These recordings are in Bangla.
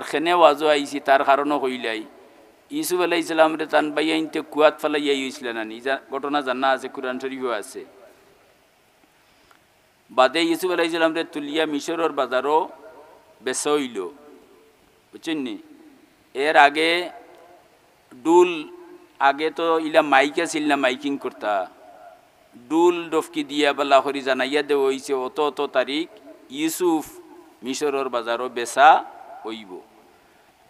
আর খেনে ওয়াজও আইছি তার কারণও কইলাই ইউসুফ আলাইহিস সালাম রে তান ভাই আইনতে কুয়াত ফেলাইয়া হইছিল না নি ঘটনা জানা আছে কুরআন শরীফও আছে বাদে ইউসুফ আলাইহিস সালাম রে তুলিয়া মিশরের বাজারও বেচা হইল বুঝছেন নি এর আগে ডুল আগে তো ইলা মাইকা ছিল না মাইকিং করতা ডুল ডফকি দিয়া বলা করি জানাইয়া দেওয়া হইছে অত অত তারিখ ইউসুফ মিশরের বাজারও বেচা হইব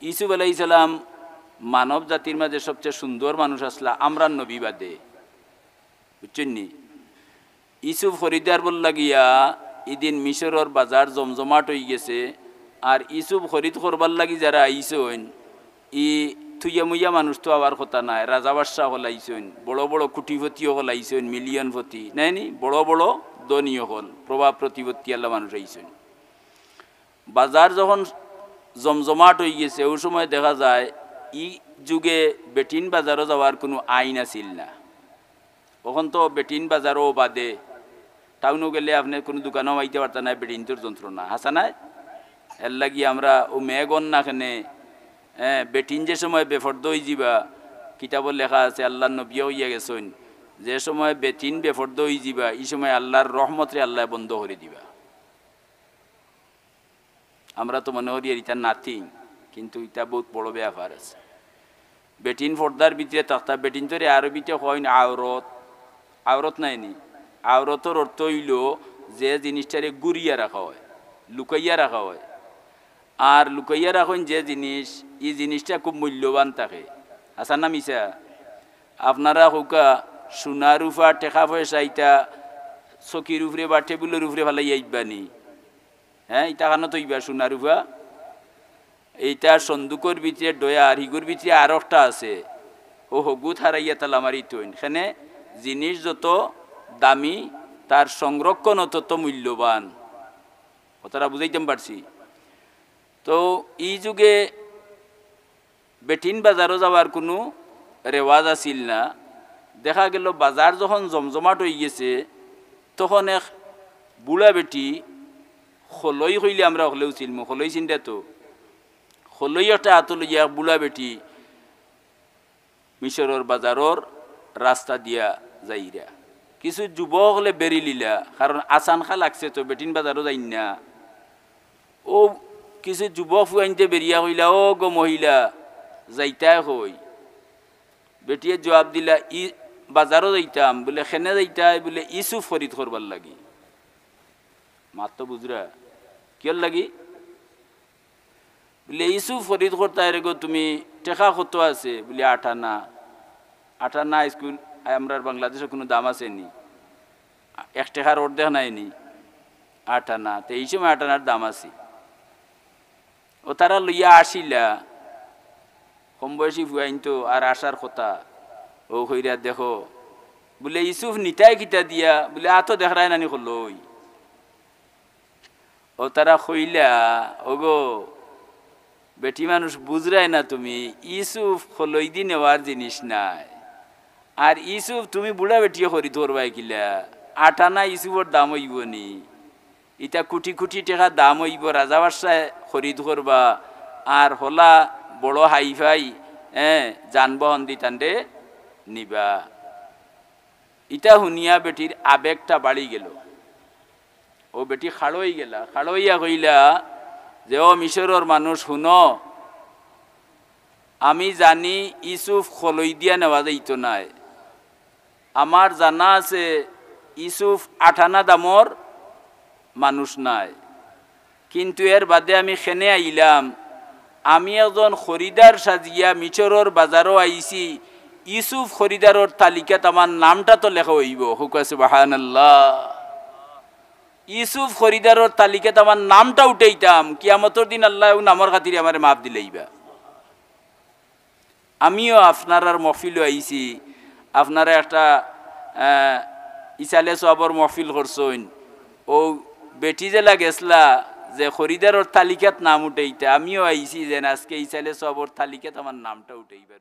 ইউসুফ আলাইহিস সালাম মানব জাতির মাঝে সবচেয়ে সুন্দর মানুষ আসলা আমরা নবী বাদে বুঝছেন নি ইউসুফ খরিদার বল লাগিয়া এদিন মিশরের বাজার জমজমাট হয়ে গেছে আর ইউসুফ খরিদ করবার লাগি যারা আইসেন ই থুইয়া মুইয়া মানুষ তো আবার কথা নাই রাজা বাদশাহ হল আইসেন বড় বড় কুটিপতিও হল আইসেন মিলিয়নপতি নাই নি বড় বড় ধনীয় হল প্রভাব প্রতিপত্তি আল্লাহ মানুষ আইসেন বাজার যখন জমজমাট হয়ে গেছে ওই সময় দেখা যায় ই যুগে বেটিন বাজারও যাওয়ার কোনো আইন আছিল না তখন তো বেটিন বাজারও বাদে টাউনও গেলে আপনি কোনো দোকানও আইতে পারতেন না বেটিনটোর যন্ত্রণা হাসা নাই এর লাগি আমরা ও মেঘন না খেনে বেটিন যে সময় বেফর্দ হয়ে যাবা কিতাবত লেখা আছে আল্লাহর নবীও হইয়া গেছেন যে সময় বেটিন বেফর্দ হয়ে যাবা এই সময় আল্লাহর রহমতরে আল্লাহ বন্ধ করে দিবা আমরা তো মনে করি এটা নাথিং কিন্তু এটা বহুত বড় ব্যাপার আছে বেটিন ফর্দার ভিতরে তক্তা বেটিন তোরে আরবিতে হয় না আওরত আওরত নাইনি আওরতর অর্থ হইল যে জিনিসটারে গুড়িয়া রাখা হয় লুকাইয়া রাখা হয় আর লুকাইয়া রাখেন যে জিনিস এই জিনিসটা খুব মূল্যবান থাকে আসার না মিশা আপনারা হোকা সোনা রূপা টেকা পয়সা ইটা চকির উপরে বা টেবিলের উপরে ফেলাই আইবানি হ্যাঁ ইটা কারণ তো ইবা সোনা রূপা এইটা সন্দুকর ভিতরে ডয়া আর হিগুর ভিতরে আর একটা আছে ও হগুত হারাইয়া তালা মারি তৈন এখানে জিনিস যত দামি তার সংরক্ষণ তত মূল্যবান কথাটা বুঝাইতে পারছি তো এই যুগে বেটিন বাজারও যাওয়ার কোনো রেওয়াজ আছিল না দেখা গেল বাজার যখন জমজমাট হয়ে গেছে তখন এক বুড়া বেটি খলই হইলে আমরা হলেও চিনম খলই চিন্তা তো খলইটা হাত লইয়া বুড়া বেটি মিশরের বাজারের রাস্তা দিয়া যাইরা কিছু যুবক হলে বেরি লিলা কারণ আসান খা লাগছে তো বেটিন বাজারও যাই না ও কিছু যুবক ফুয়াইনতে বেরিয়া হইলা ও গো মহিলা যাইতাই হই বেটিয়ে জবাব দিলা ই বাজারও যাইতাম বলে খেনে যাইতাই বলে ইসুফ খরিদ করবার লাগি মাত তো বুঝরা কিয়র লাগি বলে ইসুফ খরিদ করতে রে গো তুমি টেকা কত আছে বলে 8 আনা 8 আনা স্কুল আমরা বাংলাদেশে কোনো দাম আছে নি 1 টাকার অর্ধেক নাই নি 8 আনা তো এই সময় 8 আনার দাম আছে ও তারা লইয়া আসিলা কম বয়সী ফুয়াইন তো আর আসার কথা ও কইরা দেখো বলে ইসুফ নিতাই কিতা দিয়া বলে আতো দেখায় নানি হলই ও তারা কইলা ওগো বেটি মানুষ বুঝরাই না তুমি ইসুফ হলই দি নেওয়ার জিনিস নাই আর ইসুফ তুমি বুড়া বেটিও খরিদ করবাই কিলা 8 আনা ইসুফের দাম হইব নি ইটা কোটি কোটি টাকা দাম হইব রাজা বাদশাহ খরিদ করবা আর হলা বড় হাইফাই যানবাহন দিতান্ডে নিবা ইটা শুনিয়া বেটির আবেগটা বাড়ি গেল ও বেটি খাড়ই গেলা খাড়ইয়া কইলা যে ও মিশরের মানুষ শুনো আমি জানি ইসুফ খলই দিয়া নেওয়া যাইতো নাই আমার জানা আছে ইসুফ 8 আনা দামর মানুষ নাই কিন্তু এর বাদে আমি খেনে আইলাম আমি একজন খরিদার সাজিয়া মিশরের বাজারও আইছি ইসুফ খরিদারের তালিকাত আমার নামটা তো লেখা হইব হুকা সুবহানাল্লাহ ইসুফ খরিদারের তালিকাত আমার নামটা উঠাইতাম কিয়ামতের দিন আল্লাহ নামর খাতিরে আমার মাপ দিলেইবা আমিও আপনার মহফিলও আইছি আপনারা একটা ইসালে সবর মহফিল করছেন ও বেটি জেলা গেছলা যে খরিদারের তালিকাত নাম উঠাইতে আমিও আইছি যে আজকে ইসালে সবর তালিকাত আমার নামটা উঠাইবার